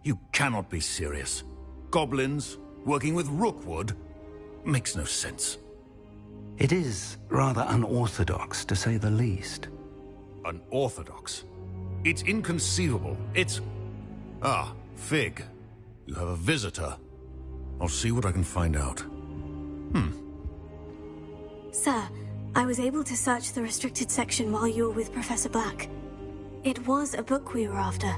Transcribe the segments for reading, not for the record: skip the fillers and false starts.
You cannot be serious. Goblins working with Rookwood? Makes no sense. It is rather unorthodox, to say the least. Unorthodox? It's inconceivable. It's... Ah, Fig. You have a visitor. I'll see what I can find out. Sir, I was able to search the restricted section while you were with Professor Black. It was a book we were after.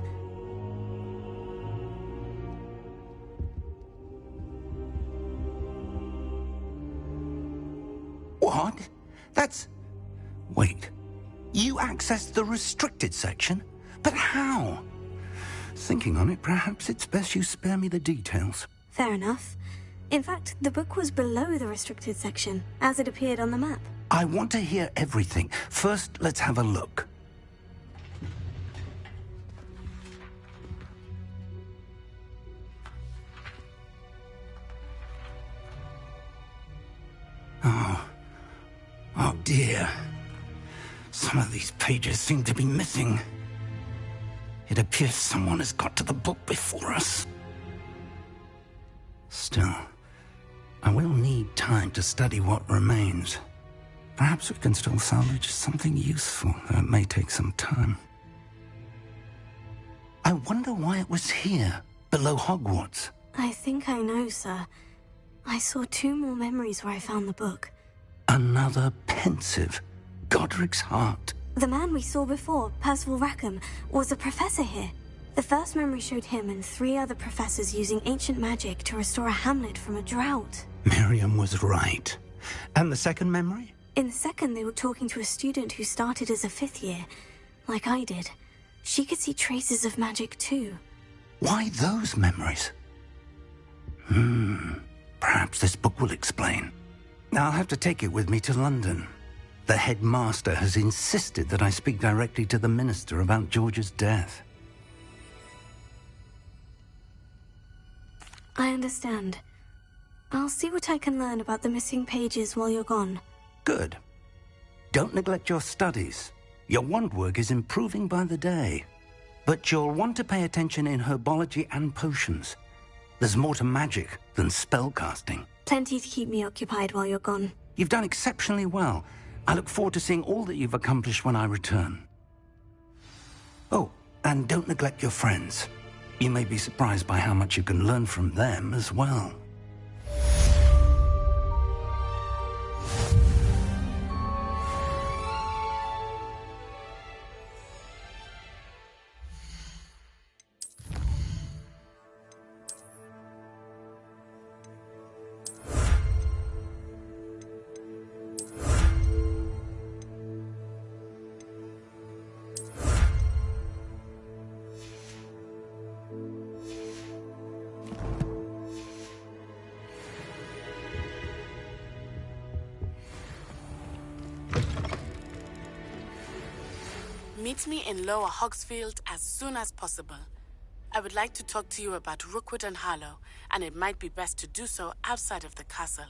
What? That's... Wait. You accessed the restricted section? But how? Thinking on it, perhaps it's best you spare me the details. Fair enough. In fact, the book was below the restricted section, as it appeared on the map. I want to hear everything. First, let's have a look. Oh dear. Some of these pages seem to be missing. It appears someone has got to the book before us. Still, I will need time to study what remains. Perhaps we can still salvage something useful, though it may take some time. I wonder why it was here, below Hogwarts. I think I know, sir. I saw 2 more memories where I found the book. Another pensive. Godric's heart. The man we saw before, Percival Rackham, was a professor here. The first memory showed him and 3 other professors using ancient magic to restore a hamlet from a drought. Miriam was right. And the second memory? In the second, they were talking to a student who started as a 5th year, like I did. She could see traces of magic too. Why those memories? Perhaps this book will explain. I'll have to take it with me to London. The headmaster has insisted that I speak directly to the minister about George's death. I understand. I'll see what I can learn about the missing pages while you're gone. Good. Don't neglect your studies. Your wand work is improving by the day. But you'll want to pay attention in herbology and potions. There's more to magic than spellcasting. Plenty to keep me occupied while you're gone. You've done exceptionally well. I look forward to seeing all that you've accomplished when I return. Oh, and don't neglect your friends. You may be surprised by how much you can learn from them as well. Meet me in Lower Hogsfield as soon as possible. I would like to talk to you about Rookwood and Harlow, and it might be best to do so outside of the castle.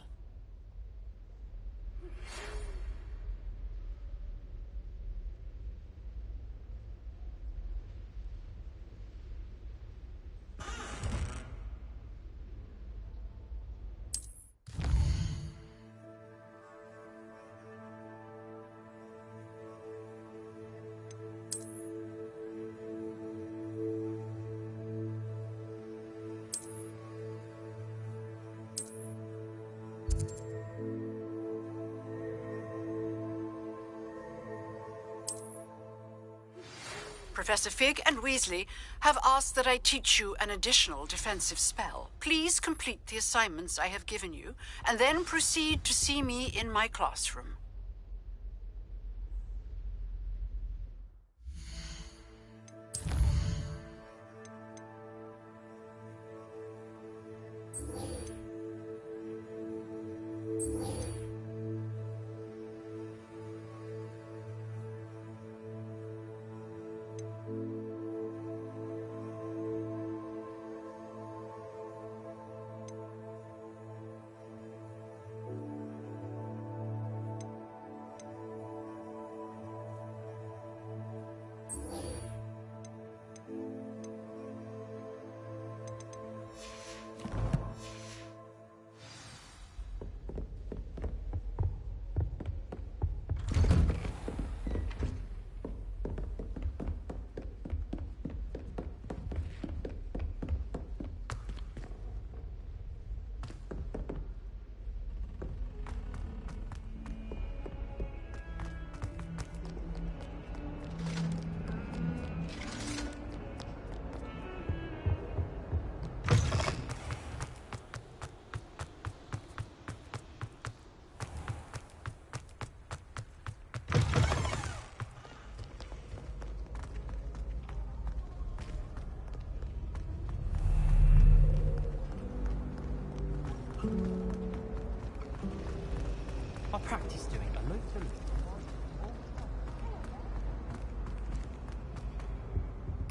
Professor Fig and Weasley have asked that I teach you an additional defensive spell. Please complete the assignments I have given you, and then proceed to see me in my classroom.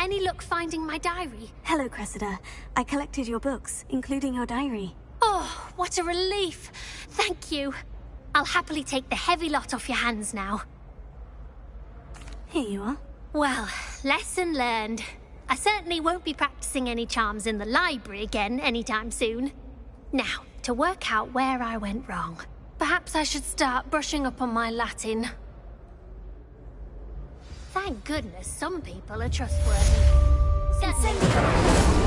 Any luck finding my diary? Hello, Cressida. I collected your books, including your diary. Oh, what a relief. Thank you. I'll happily take the heavy lot off your hands now. Here you are. Well, lesson learned. I certainly won't be practicing any charms in the library again anytime soon. Now, to work out where I went wrong. Perhaps I should start brushing up on my Latin. Thank goodness some people are trustworthy. Certainly.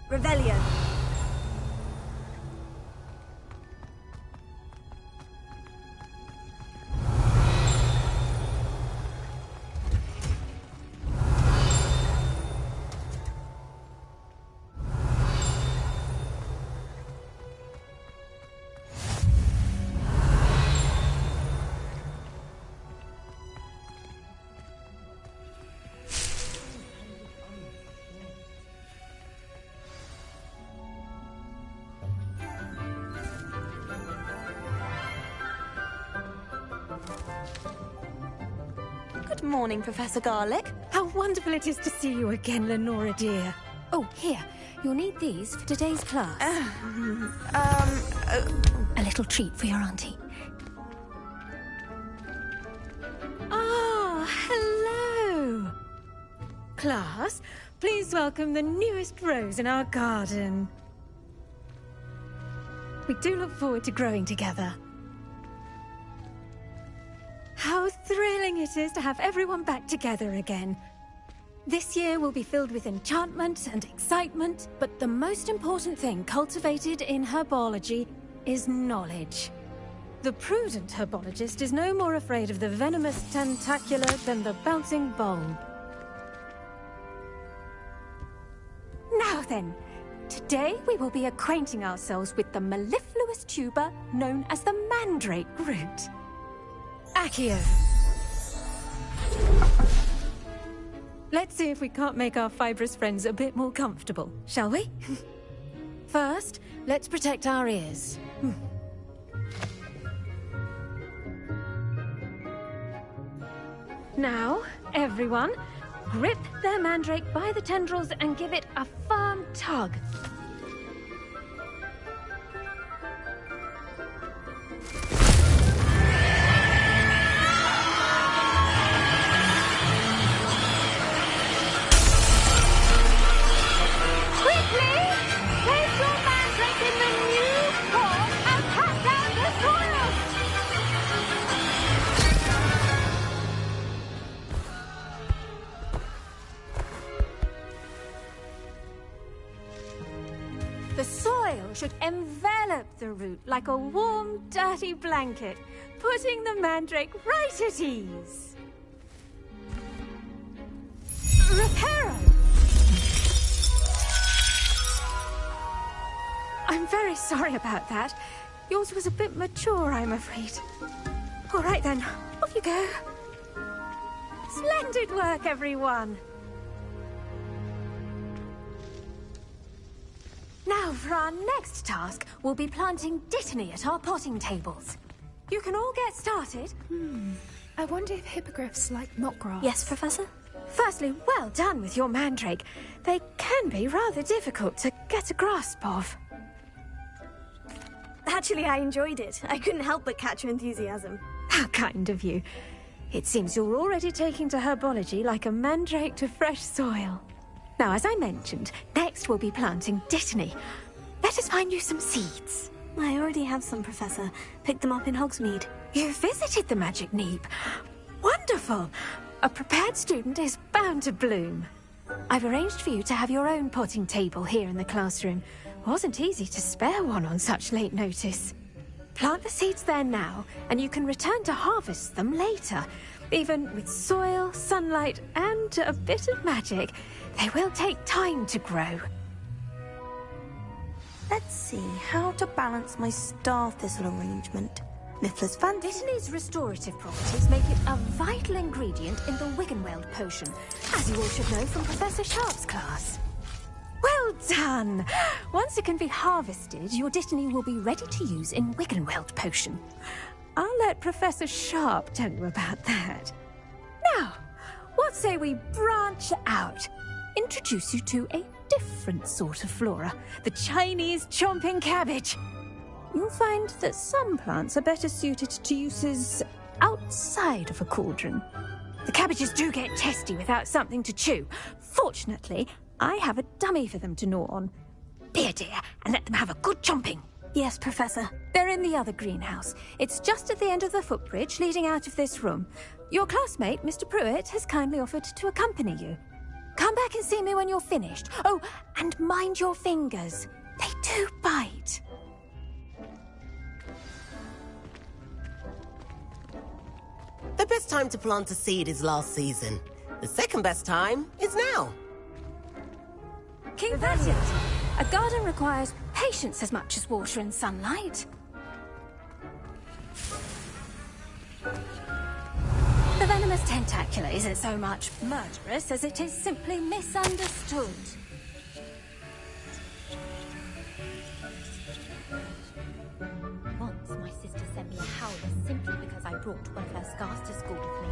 Revelio. Good morning, Professor Garlick. How wonderful it is to see you again, Lenora dear. Oh, here. You'll need these for today's class. A little treat for your auntie. Ah, hello. Class, please welcome the newest rose in our garden. We do look forward to growing together. How thrilling it is to have everyone back together again. This year will be filled with enchantment and excitement, but the most important thing cultivated in herbology is knowledge. The prudent herbologist is no more afraid of the venomous tentacula than the bouncing bulb. Now then, today we will be acquainting ourselves with the mellifluous tuber known as the mandrake root. Accio. Let's see if we can't make our fibrous friends a bit more comfortable, shall we? First, let's protect our ears. Now, everyone, grip their mandrake by the tendrils and give it a firm tug. Quickly! Place your mandrake in the new form and cut down the soil! The soil should envelop the root like a warm, dirty blanket, putting the mandrake right at ease. Reparo! I'm very sorry about that. Yours was a bit mature, I'm afraid. All right then, off you go. Splendid work, everyone! Now, for our next task, we'll be planting dittany at our potting tables. You can all get started. I wonder if hippogriffs like knotgrass. Yes, Professor? Firstly, well done with your mandrake. They can be rather difficult to get a grasp of. Actually, I enjoyed it. I couldn't help but catch your enthusiasm. How kind of you. It seems you're already taking to herbology like a mandrake to fresh soil. Now, as I mentioned, next we'll be planting dittany. Let us find you some seeds. I already have some, Professor. Picked them up in Hogsmeade. You visited the Magic Neep. Wonderful! A prepared student is bound to bloom. I've arranged for you to have your own potting table here in the classroom. Wasn't easy to spare one on such late notice. Plant the seeds there now, and you can return to harvest them later. Even with soil, sunlight, and a bit of magic, they will take time to grow. Let's see how to balance my star thistle arrangement. Mifflin's fancy. Dittany's restorative properties make it a vital ingredient in the Wiggenweld potion, as you all should know from Professor Sharp's class. Well done! Once it can be harvested, your dittany will be ready to use in Wiggenweld potion. I'll let Professor Sharp tell you about that. Now, what say we branch out? Introduce you to a different sort of flora, the Chinese chomping cabbage. You'll find that some plants are better suited to uses outside of a cauldron. The cabbages do get testy without something to chew. Fortunately, I have a dummy for them to gnaw on. Be a dear and let them have a good chomping. Yes, Professor. They're in the other greenhouse. It's just at the end of the footbridge leading out of this room. Your classmate, Mr. Pruitt, has kindly offered to accompany you. Come back and see me when you're finished. Oh, and mind your fingers. They do bite. The best time to plant a seed is last season. The second best time is now. Keep at it. A garden requires patience as much as water and sunlight. The venomous tentacula isn't so much murderous as it is simply misunderstood. Once my sister sent me a howler simply because I brought one of her scars to school with me.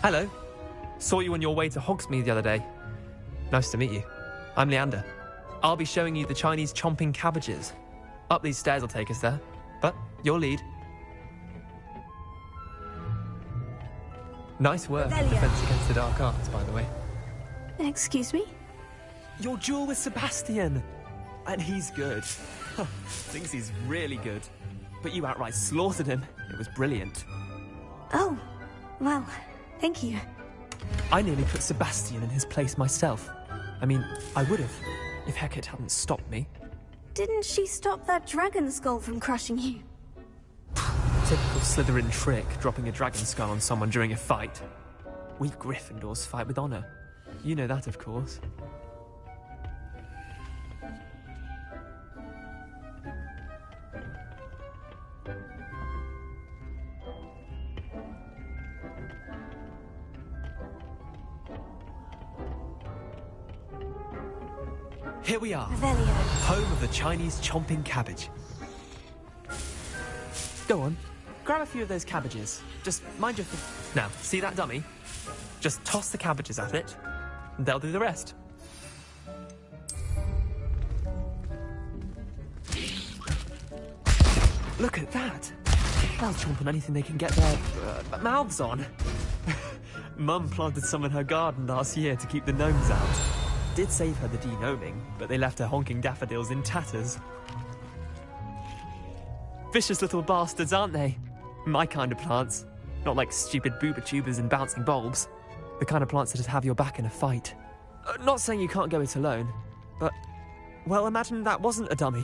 Hello. Saw you on your way to Hogsmeade the other day. Nice to meet you. I'm Leander. I'll be showing you the Chinese chomping cabbages. Up these stairs will take us there, but your lead. Nice work in Defense Against the Dark Arts, by the way. Excuse me? Your duel with Sebastian! And he's good. Thinks he's really good. But you outright slaughtered him. It was brilliant. Oh, well, thank you. I nearly put Sebastian in his place myself. I mean, I would have, if Hecate hadn't stopped me. Didn't she stop that dragon skull from crushing you? Typical Slytherin trick, dropping a dragon skull on someone during a fight. We Gryffindors fight with honor. You know that, of course. Here we are, Revelio. home of the Chinese chomping cabbage. Go on, grab a few of those cabbages. Just mind your... Now, see that dummy? Just toss the cabbages at it, and they'll do the rest. Look at that! They'll chomp on anything they can get their mouths on. Mum planted some in her garden last year to keep the gnomes out. Did save her the de-gnoming, but they left her honking daffodils in tatters. Vicious little bastards, aren't they? My kind of plants. Not like stupid booba tubers and bouncing bulbs. The kind of plants that just have your back in a fight. Not saying you can't go it alone, but... well, imagine that wasn't a dummy.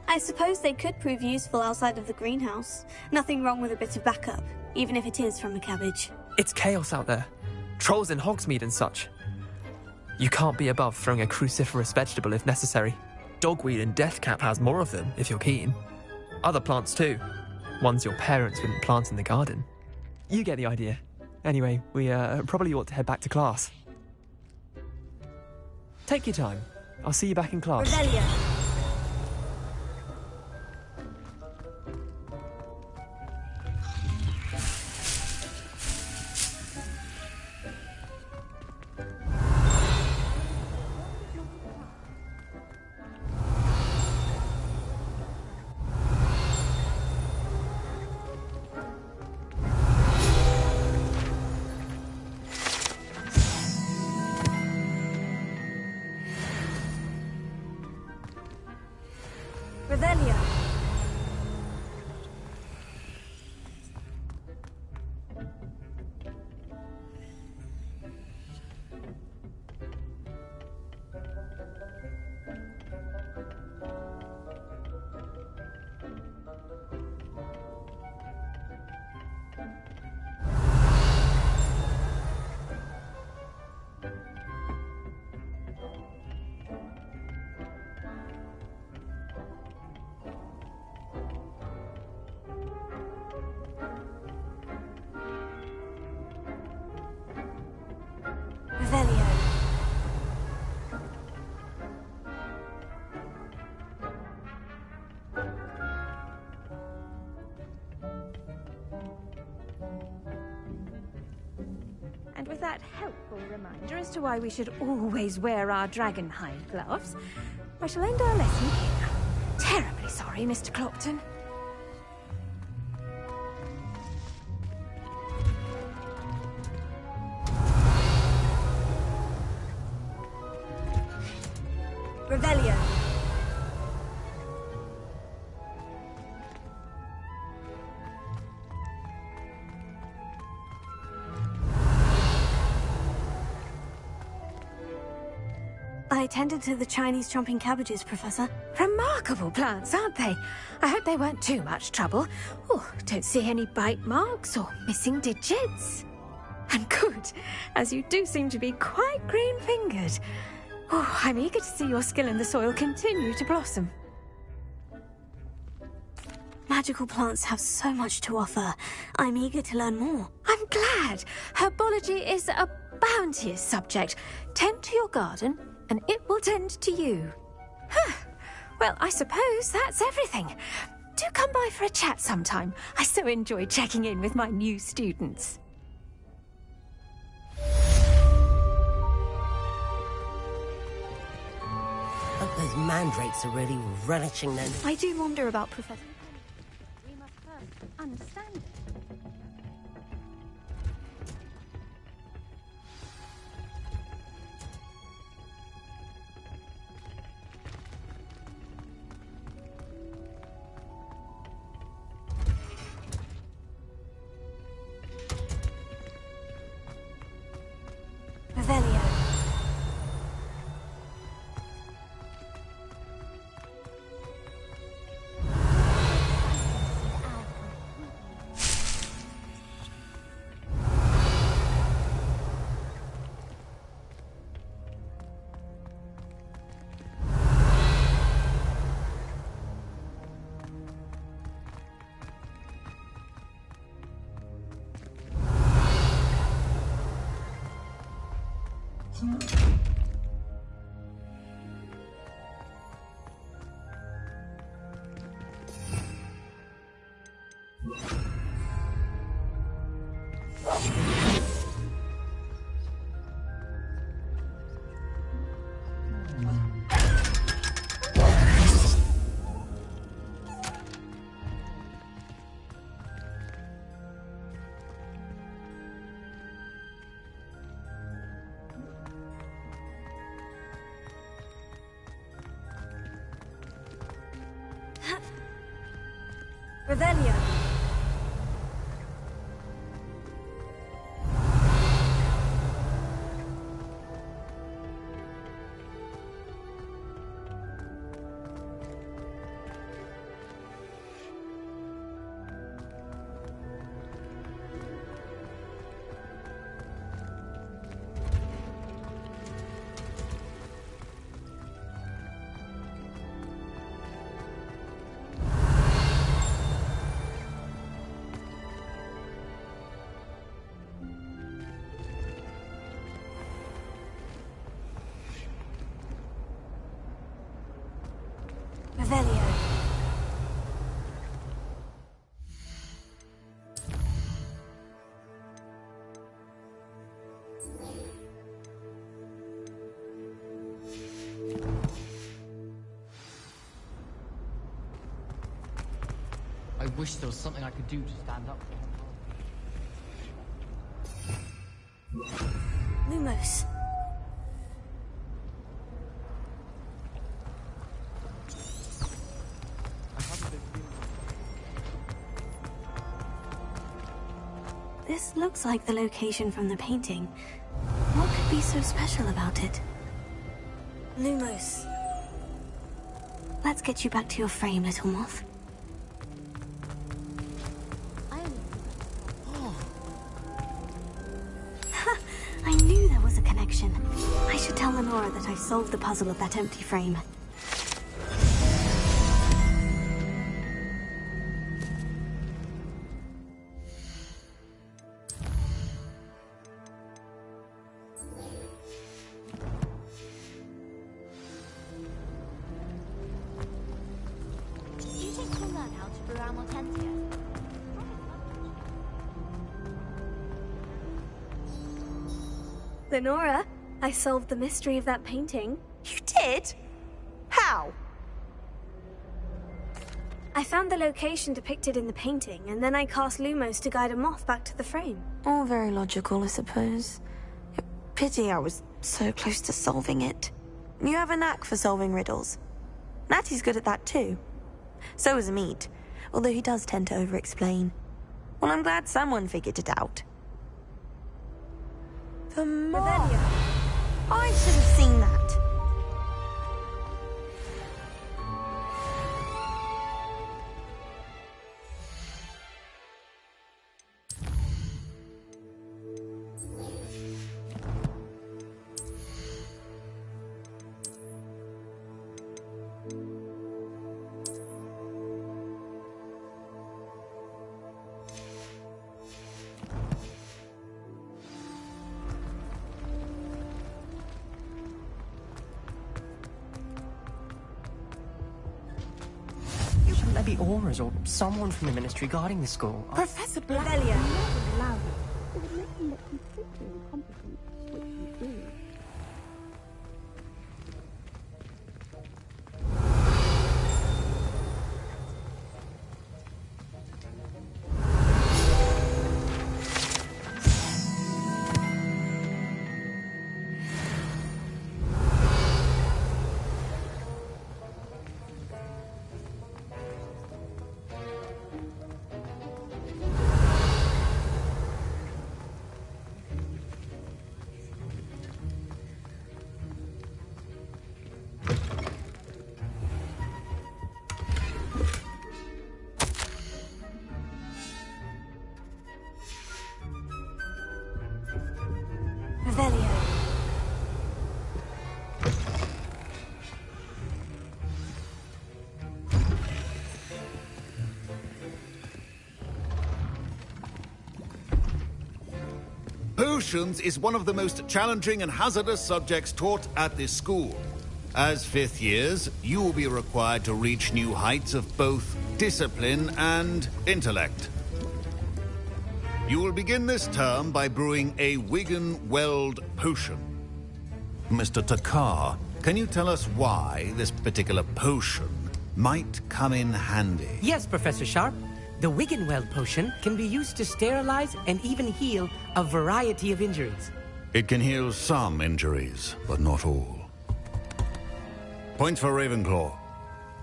I suppose they could prove useful outside of the greenhouse. Nothing wrong with a bit of backup, even if it is from a cabbage. It's chaos out there. Trolls in Hogsmeade and such. You can't be above throwing a cruciferous vegetable if necessary. Dogweed and deathcap has more of them, if you're keen. Other plants too. Ones your parents wouldn't plant in the garden. You get the idea. Anyway, we probably ought to head back to class. Take your time. I'll see you back in class. Revelio. Revelio. Revelio. And with that helpful reminder as to why we should always wear our dragonhide gloves, I shall end our lesson here. Terribly sorry, Mr. Clopton. Revelio. I attended to the Chinese chomping cabbages, Professor. Remarkable plants, aren't they? I hope they weren't too much trouble. Oh, don't see any bite marks or missing digits. And good, as you do seem to be quite green-fingered. Oh, I'm eager to see your skill in the soil continue to blossom. Magical plants have so much to offer. I'm eager to learn more. I'm glad. Herbology is a bounteous subject. Tend to your garden, and it will tend to you. Huh. Well, I suppose that's everything. Do come by for a chat sometime. I so enjoy checking in with my new students. Hope those mandrakes are really relishing them. I do wonder about Professor. We must first understand it. Revelio. Revelio. Revelio. I wish there was something I could do to stand up for him. Lumos. This looks like the location from the painting. What could be so special about it? Lumos. Let's get you back to your frame, little moth. I knew there was a connection. I should tell Lenora that I solved the puzzle of that empty frame. You think you'll learn how to brew Almortensia? Lenora, I solved the mystery of that painting. You did? How? I found the location depicted in the painting, and then I cast Lumos to guide a moth back to the frame. All very logical, I suppose. Pity I was so close to solving it. You have a knack for solving riddles. Natty's good at that too. So is Amit, although he does tend to over-explain. Well, I'm glad someone figured it out. The moth! I should have seen that. There be auras or someone from the ministry guarding the school. Professor Revelio. Revelio. Potions is one of the most challenging and hazardous subjects taught at this school. As fifth years, you will be required to reach new heights of both discipline and intellect. You will begin this term by brewing a Wigan-Weld potion. Mr. Takar, can you tell us why this particular potion might come in handy? Yes, Professor Sharp. The Wigan-Weld potion can be used to sterilize and even heal a variety of injuries. It can heal some injuries, but not all. Point for Ravenclaw.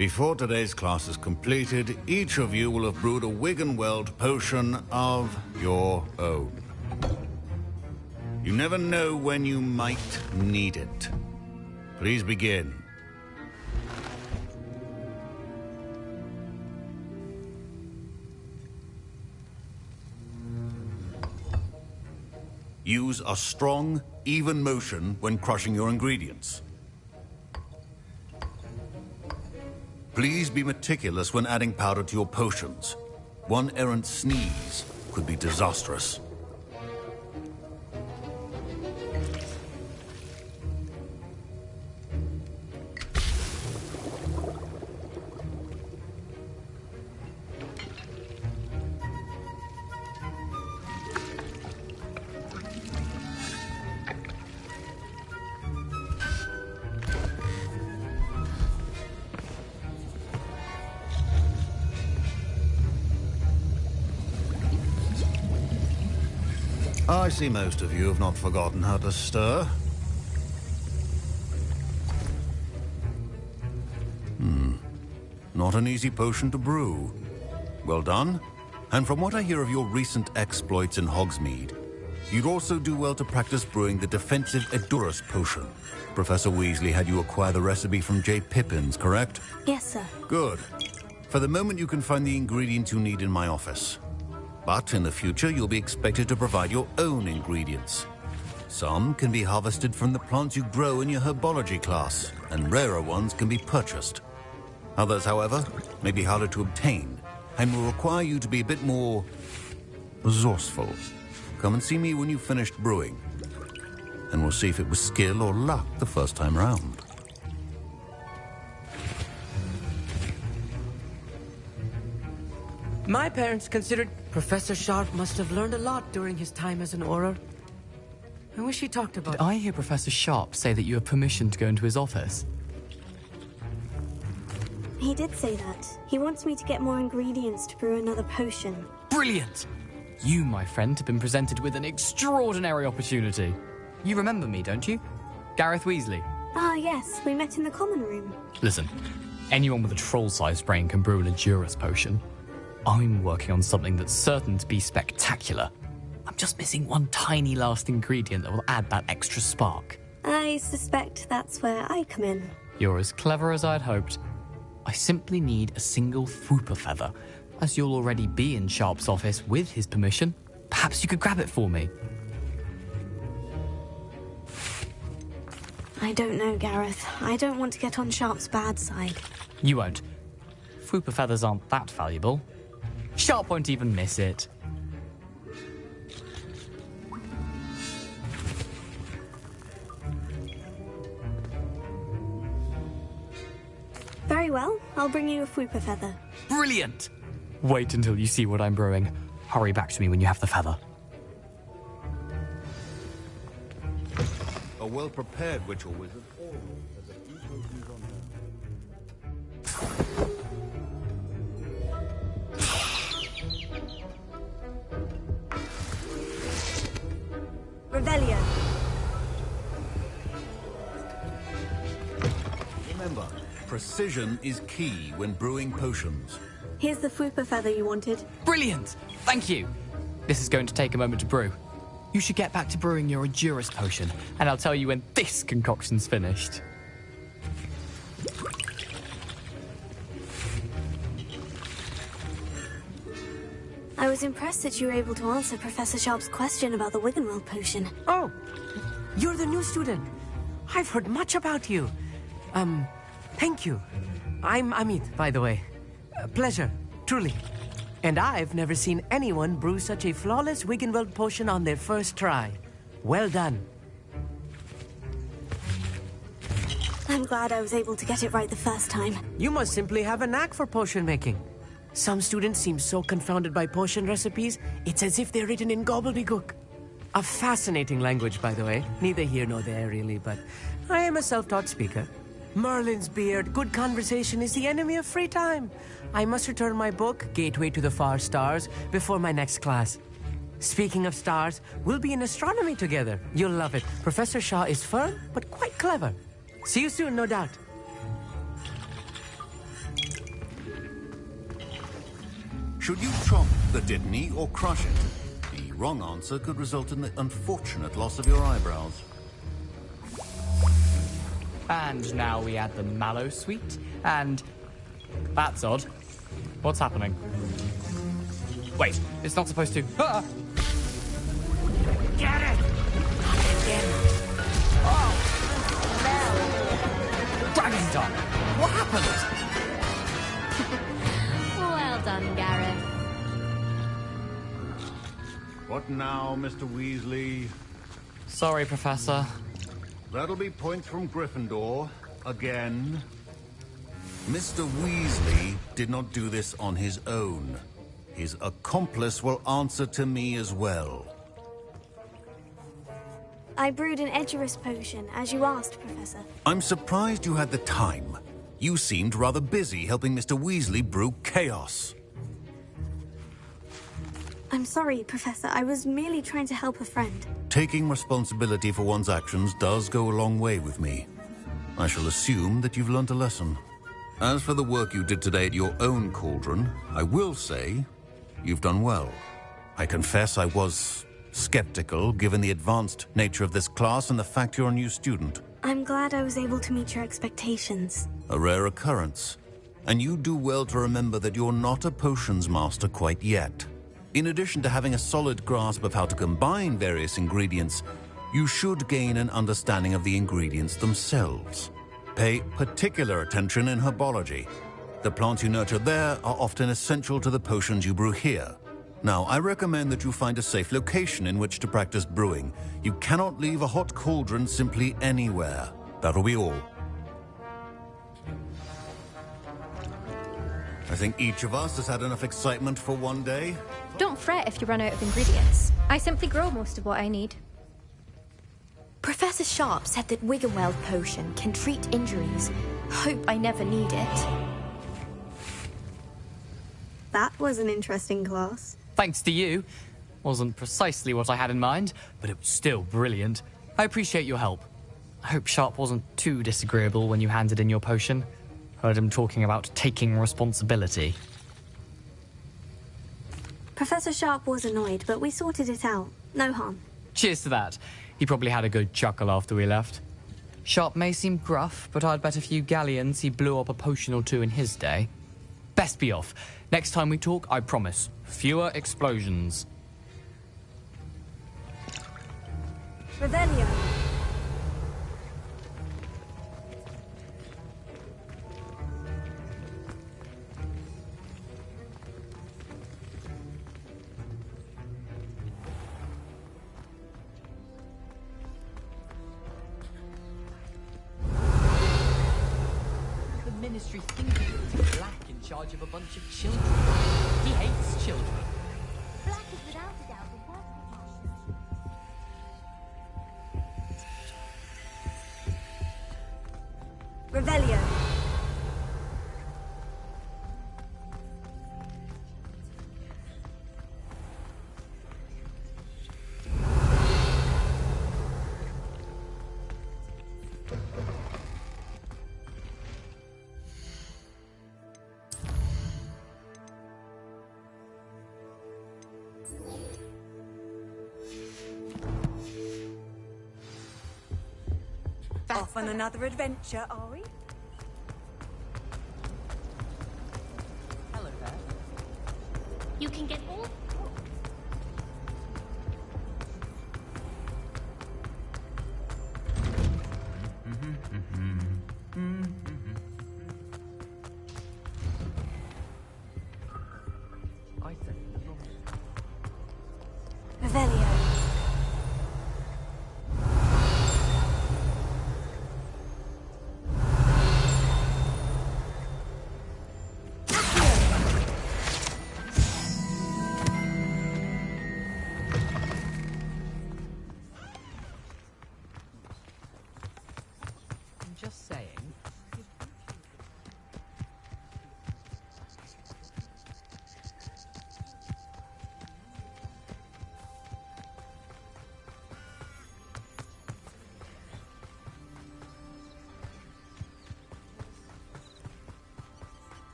Before today's class is completed, each of you will have brewed a Wiggenweld potion of your own. You never know when you might need it. Please begin. Use a strong, even motion when crushing your ingredients. Please be meticulous when adding powder to your potions. One errant sneeze could be disastrous. I see most of you have not forgotten how to stir. Not an easy potion to brew. Well done. And from what I hear of your recent exploits in Hogsmeade, you'd also do well to practice brewing the defensive Edurus potion. Professor Weasley had you acquire the recipe from J. Pippins, correct? Yes, sir. Good. For the moment, you can find the ingredients you need in my office. But in the future, you'll be expected to provide your own ingredients. Some can be harvested from the plants you grow in your herbology class, and rarer ones can be purchased. Others, however, may be harder to obtain, and will require you to be a bit more resourceful. Come and see me when you've finished brewing, and we'll see if it was skill or luck the first time round. My parents considered Professor Sharp must have learned a lot during his time as an Auror. I wish he talked about... Did I hear Professor Sharp say that you have permission to go into his office? He did say that. He wants me to get more ingredients to brew another potion. Brilliant! You, my friend, have been presented with an extraordinary opportunity. You remember me, don't you? Gareth Weasley. Ah, yes. We met in the common room. Listen, anyone with a troll-sized brain can brew an Edurus potion. I'm working on something that's certain to be spectacular. I'm just missing one tiny last ingredient that will add that extra spark. I suspect that's where I come in. You're as clever as I'd hoped. I simply need a single Fwooper feather. As you'll already be in Sharp's office with his permission, perhaps you could grab it for me. I don't know, Gareth. I don't want to get on Sharp's bad side. You won't. Fwooper feathers aren't that valuable. Sharp won't even miss it. Very well. I'll bring you a Fwooper feather. Brilliant! Wait until you see what I'm brewing. Hurry back to me when you have the feather. A well-prepared witch or wizard always has a few potions on hand. Revelio. Remember, precision is key when brewing potions. Here's the Fwooper feather you wanted. Brilliant! Thank you! This is going to take a moment to brew. You should get back to brewing your Edurus potion, and I'll tell you when this concoction's finished. I was impressed that you were able to answer Professor Sharp's question about the Wiggenweld potion. Oh, you're the new student. I've heard much about you. Thank you. I'm Amit, by the way. Pleasure, truly. And I've never seen anyone brew such a flawless Wiggenweld potion on their first try. Well done. I'm glad I was able to get it right the first time. You must simply have a knack for potion making. Some students seem so confounded by potion recipes, it's as if they're written in gobbledygook. A fascinating language, by the way. Neither here nor there, really, but I am a self-taught speaker. Merlin's beard, good conversation is the enemy of free time. I must return my book, Gateway to the Far Stars, before my next class. Speaking of stars, we'll be in astronomy together. You'll love it. Professor Shaw is firm, but quite clever. See you soon, no doubt. Should you chop the Dittany or crush it? The wrong answer could result in the unfortunate loss of your eyebrows. And now we add the mallow sweet, and... That's odd. What's happening? Wait, it's not supposed to... Ah! Get it! Oh! Dragon done! What happened? Well done, Gareth. What now, Mr. Weasley? Sorry, Professor. That'll be points from Gryffindor. Again. Mr. Weasley did not do this on his own. His accomplice will answer to me as well. I brewed an Edgerus potion, as you asked, Professor. I'm surprised you had the time. You seemed rather busy helping Mr. Weasley brew chaos. I'm sorry, Professor. I was merely trying to help a friend. Taking responsibility for one's actions does go a long way with me. I shall assume that you've learnt a lesson. As for the work you did today at your own cauldron, I will say you've done well. I confess I was skeptical, given the advanced nature of this class and the fact you're a new student. I'm glad I was able to meet your expectations. A rare occurrence. And you do well to remember that you're not a potions master quite yet. In addition to having a solid grasp of how to combine various ingredients, you should gain an understanding of the ingredients themselves. Pay particular attention in herbology. The plants you nurture there are often essential to the potions you brew here. Now, I recommend that you find a safe location in which to practice brewing. You cannot leave a hot cauldron simply anywhere. That'll be all. I think each of us has had enough excitement for one day. Don't fret if you run out of ingredients. I simply grow most of what I need. Professor Sharp said that Wiggenweld potion can treat injuries. Hope I never need it. That was an interesting class. Thanks to you. Wasn't precisely what I had in mind, but it was still brilliant. I appreciate your help. I hope Sharp wasn't too disagreeable when you handed in your potion. Heard him talking about taking responsibility. Professor Sharp was annoyed, but we sorted it out. No harm. Cheers to that. He probably had a good chuckle after we left. Sharp may seem gruff, but I'd bet a few galleons he blew up a potion or two in his day. Best be off. Next time we talk, I promise. Fewer explosions. Revelio. The Ministry thinking it's Black in charge of a bunch of children. He hates children. Black is without a doubt the worst precaution. Revelio. Off on another adventure, are we? Hello there. You can get all... I said the wrong. Revelio.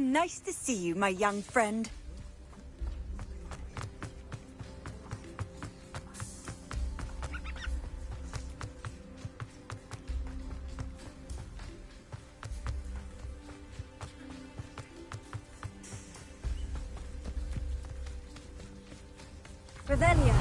Nice to see you, my young friend. Revelio.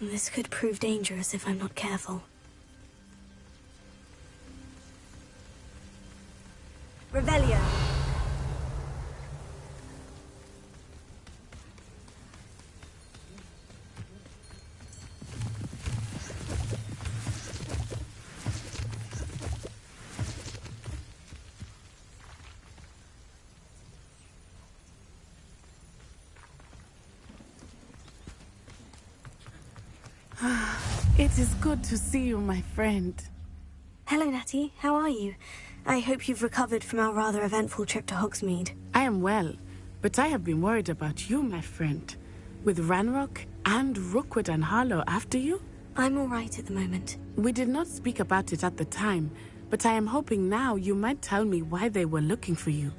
This could prove dangerous if I'm not careful. Revelio. It is good to see you, my friend. Hello, Natty. How are you? I hope you've recovered from our rather eventful trip to Hogsmeade. I am well, but I have been worried about you, my friend. With Ranrock and Rookwood and Harlow after you? I'm all right at the moment. We did not speak about it at the time, but I am hoping now you might tell me why they were looking for you.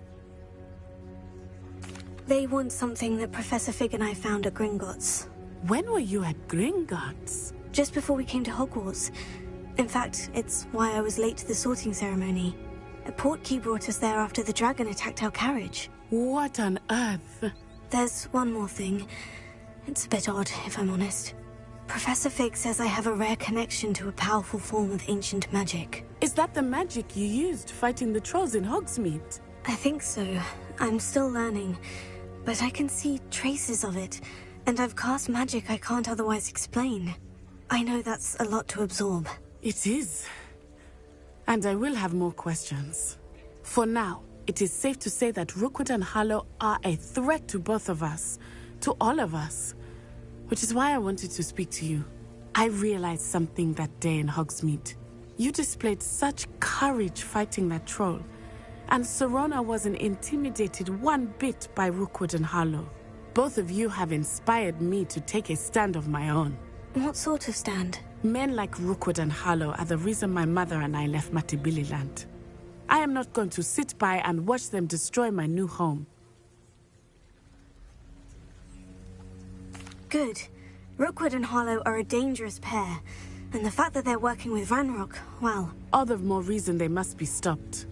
They want something that Professor Fig and I found at Gringotts. When were you at Gringotts? Just before we came to Hogwarts. In fact, it's why I was late to the sorting ceremony. A portkey brought us there after the dragon attacked our carriage. What on earth? There's one more thing. It's a bit odd, if I'm honest. Professor Fig says I have a rare connection to a powerful form of ancient magic. Is that the magic you used fighting the trolls in Hogsmeade? I think so. I'm still learning, but I can see traces of it, and I've cast magic I can't otherwise explain. I know that's a lot to absorb. It is. And I will have more questions. For now, it is safe to say that Rookwood and Harlow are a threat to both of us. To all of us. Which is why I wanted to speak to you. I realized something that day in Hogsmeade. You displayed such courage fighting that troll. And Serona wasn't intimidated one bit by Rookwood and Harlow. Both of you have inspired me to take a stand of my own. What sort of stand? Men like Rookwood and Harlow are the reason my mother and I left Matibili-land. I am not going to sit by and watch them destroy my new home. Good. Rookwood and Harlow are a dangerous pair. And the fact that they're working with Ranrock, well... All the more reason they must be stopped.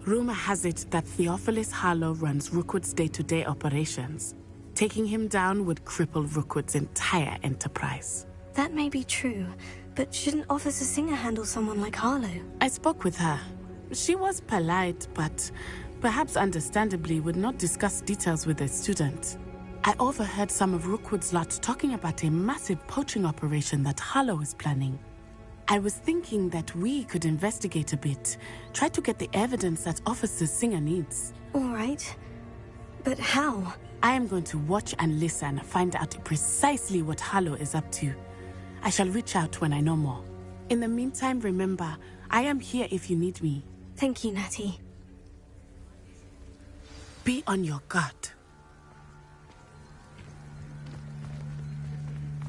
Rumor has it that Theophilus Harlow runs Rookwood's day-to-day operations. Taking him down would cripple Rookwood's entire enterprise. That may be true, but shouldn't Officer Singer handle someone like Harlow? I spoke with her. She was polite, but perhaps understandably would not discuss details with a student. I overheard some of Rookwood's lot talking about a massive poaching operation that Harlow is planning. I was thinking that we could investigate a bit, try to get the evidence that Officer Singer needs. All right. But how? I am going to watch and listen, find out precisely what Harlow is up to. I shall reach out when I know more. In the meantime, remember, I am here if you need me. Thank you, Natty. Be on your guard.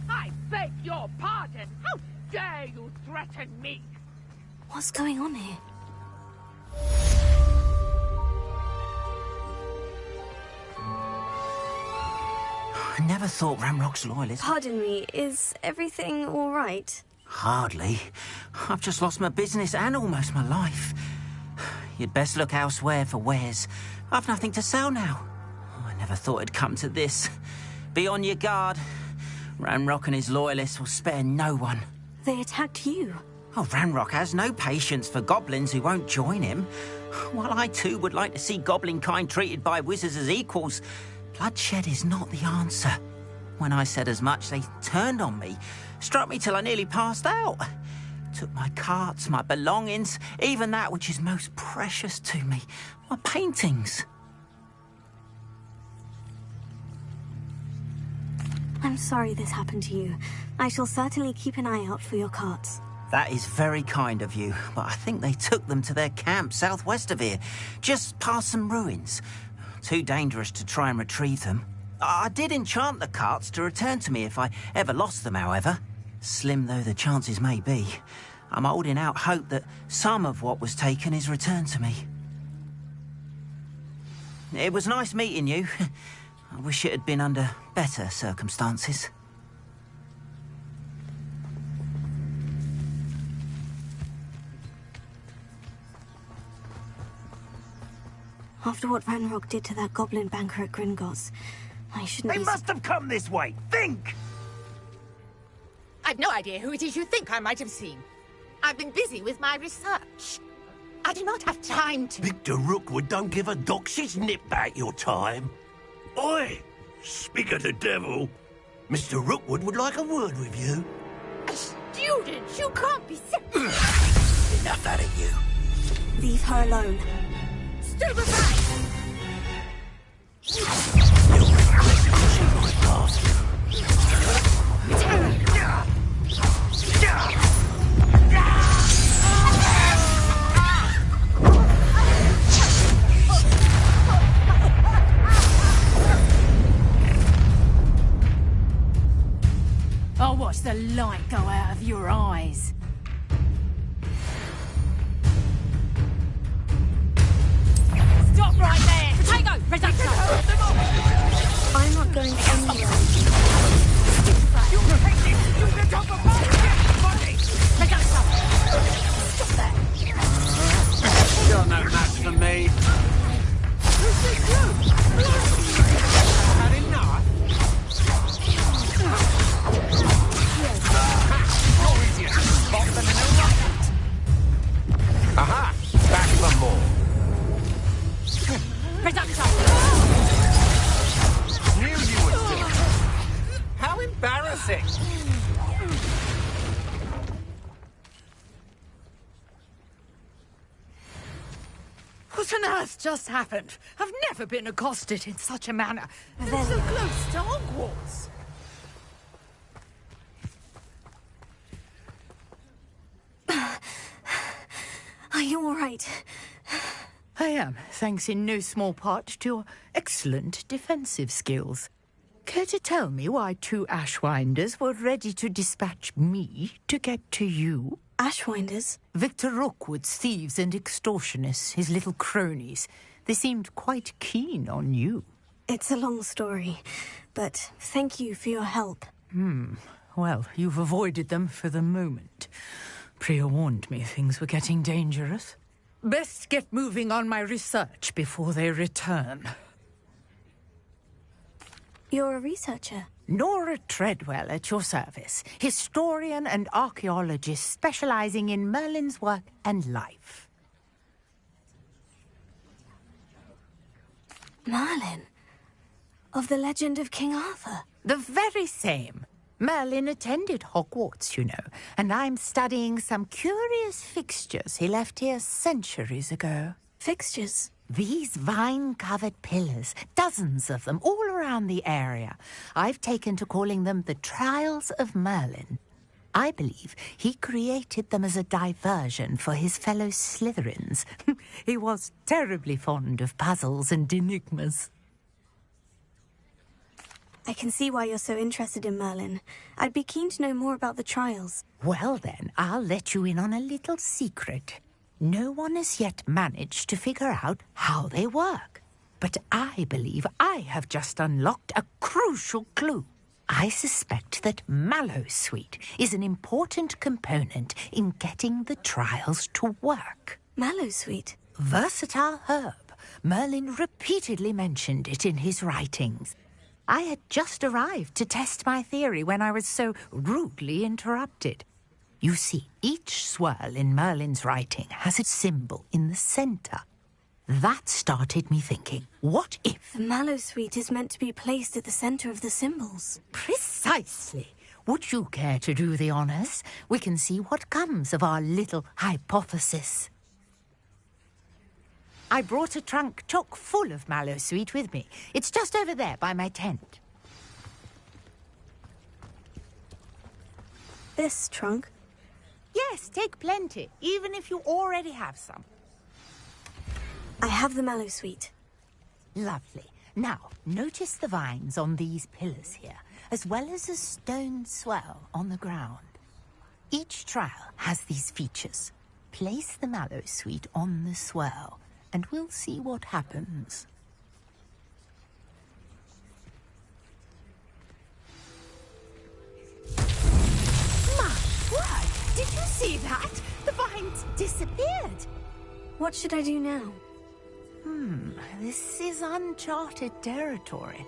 I beg your pardon! How dare you threaten me? What's going on here? I never thought Ranrock's loyalist... Pardon me, is everything all right? Hardly. I've just lost my business and almost my life. You'd best look elsewhere for wares. I've nothing to sell now. I never thought it'd come to this. Be on your guard. Ranrock and his loyalists will spare no one. They attacked you. Oh, Ranrock has no patience for goblins who won't join him. While I too would like to see goblin kind treated by wizards as equals, bloodshed is not the answer. When I said as much, they turned on me, struck me till I nearly passed out. Took my carts, my belongings, even that which is most precious to me, my paintings. I'm sorry this happened to you. I shall certainly keep an eye out for your carts. That is very kind of you, but I think they took them to their camp southwest of here, just past some ruins. Too dangerous to try and retrieve them. I did enchant the carts to return to me if I ever lost them, however. Slim though the chances may be, I'm holding out hope that some of what was taken is returned to me. It was nice meeting you. I wish it had been under better circumstances. After what Ranrock did to that goblin banker at Gringotts, I shouldn't be... They must have come this way! Think! I've no idea who it is you think I might have seen. I've been busy with my research. I do not have time to... Victor Rookwood don't give a doxy's nip back your time. Oi! Speak of the devil. Mr. Rookwood would like a word with you. A student? You can't be... Enough out of you. Leave her alone. Stupefy! You'll regret crossing my path. I'll watch the light go out of your eyes. Stop right there! Potato! Potato! I'm not going anywhere. You take it! You can talk about it! Stop that! You're no match for me. Who's this you? Had enough? Aha! Back for more. Knew you would do it. How embarrassing! What on earth just happened? I've never been accosted in such a manner. They're so close to Hogwarts. Are you all right? I am, thanks in no small part to your excellent defensive skills. Care to tell me why 2 Ashwinders were ready to dispatch me to get to you? Ashwinders? Victor Rookwood's thieves and extortionists, his little cronies. They seemed quite keen on you. It's a long story, but thank you for your help. Well, you've avoided them for the moment. Priya warned me things were getting dangerous. Best get moving on my research before they return. You're a researcher? Nora Treadwell at your service. Historian and archaeologist specializing in Merlin's work and life. Merlin? Of the legend of King Arthur? The very same. Merlin attended Hogwarts, you know, and I'm studying some curious fixtures he left here centuries ago. Fixtures? These vine-covered pillars, dozens of them, all around the area. I've taken to calling them the Trials of Merlin. I believe he created them as a diversion for his fellow Slytherins. He was terribly fond of puzzles and enigmas. I can see why you're so interested in Merlin. I'd be keen to know more about the trials. Well then, I'll let you in on a little secret. No one has yet managed to figure out how they work. But I believe I have just unlocked a crucial clue. I suspect that Mallowsweet is an important component in getting the trials to work. Mallowsweet? Versatile herb. Merlin repeatedly mentioned it in his writings. I had just arrived to test my theory when I was so rudely interrupted. You see, each swirl in Merlin's writing has a symbol in the centre. That started me thinking, what if... The Mallowsweet is meant to be placed at the centre of the symbols. Precisely. Would you care to do the honors? We can see what comes of our little hypothesis. I brought a trunk chock full of mallow sweet with me. It's just over there by my tent. This trunk? Yes, take plenty, even if you already have some. I have the mallow sweet. Lovely. Now, notice the vines on these pillars here, as well as a stone swell on the ground. Each trial has these features. Place the mallow sweet on the swell, and we'll see what happens. My word! Did you see that? The vines disappeared. What should I do now? This is uncharted territory.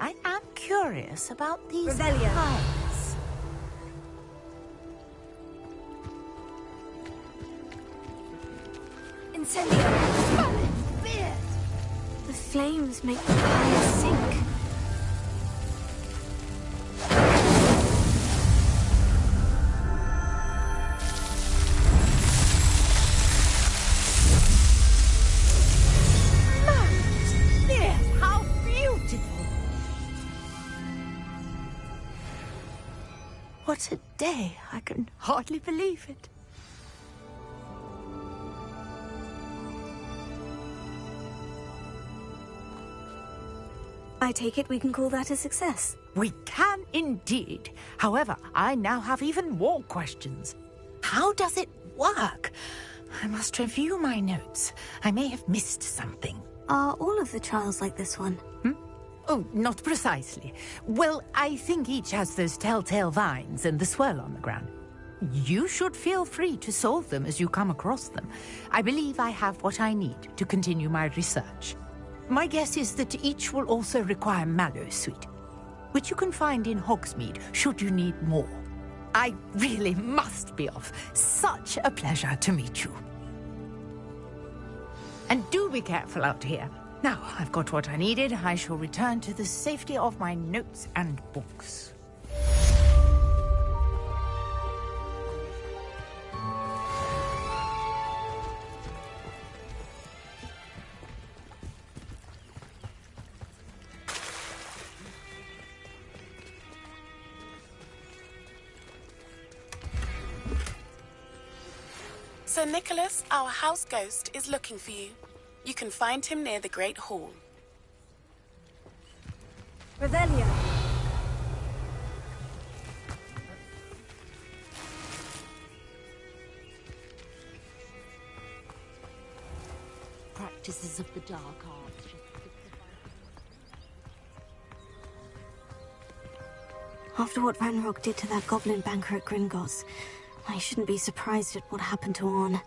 I am curious about these Revelio. vines. Incendio! The flames make the fire sink. How beautiful! What a day! I can hardly believe it. I take it we can call that a success. We can indeed. However, I now have even more questions. How does it work? I must review my notes. I may have missed something. Are all of the trials like this one? Oh, not precisely. Well, I think each has those telltale vines and the swirl on the ground. You should feel free to solve them as you come across them. I believe I have what I need to continue my research. My guess is that each will also require mallow sweet, which you can find in Hogsmeade should you need more. I really must be off. Such a pleasure to meet you. And do be careful out here. Now, I've got what I needed. I shall return to the safety of my notes and books. Sir Nicholas, our house ghost, is looking for you. You can find him near the Great Hall. Revelio. Practices of the dark arts. After what Ranrock did to that goblin banker at Gringotts, I shouldn't be surprised at what happened to Orn.